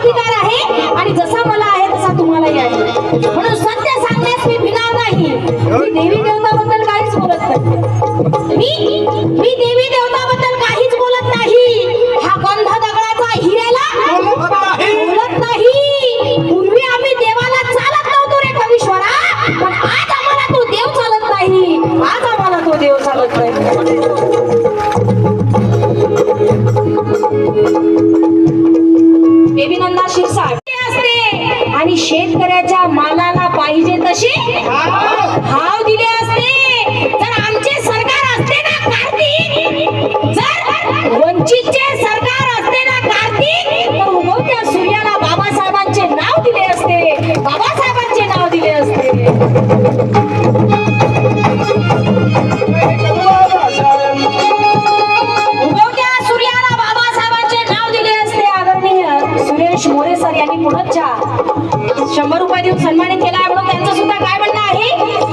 अधिकार आहे आणि जसा मला आहे तसा तुम्हालाही आहे. म्हणून सत्य सांगण्यास मी भिणार नाही. मी देवी देवताबद्दल काहीच बोलत नाही. मी देवी देवताबद्दल काहीच बोलत नाही. हा गंध दगडाचा हिऱ्याला बोलत नाही. पूर्वी आम्ही देवाला चालत नव्हतो रे कवीश्वरा, पण आज आम्हाला तो देव चालत नाही. आज आम्हाला तो देव चालत नाही. देवी नंदा शिरसाट असते आणि शेतकऱ्याच्या मालाला पाहिजे तशी भाव दिले असते. जर आमचे सरकार असते ना कार्तिक, जर वंचितचे सरकार असते ना कार्तिक, तर उगवत्या सूर्याला बाबासाहेबांचे नाव दिले असते. बाबासाहेबांचे नाव दिले असते. उगवत्या सूर्याला बाबासाहेबांचे नाव दिले असते. आदरणीय सुरेश मोरे सर यांनी पुढच्या 100 रुपये देऊन सन्मानित केला आहे. म्हणून त्यांचं सुद्धा काय म्हणणं आहे,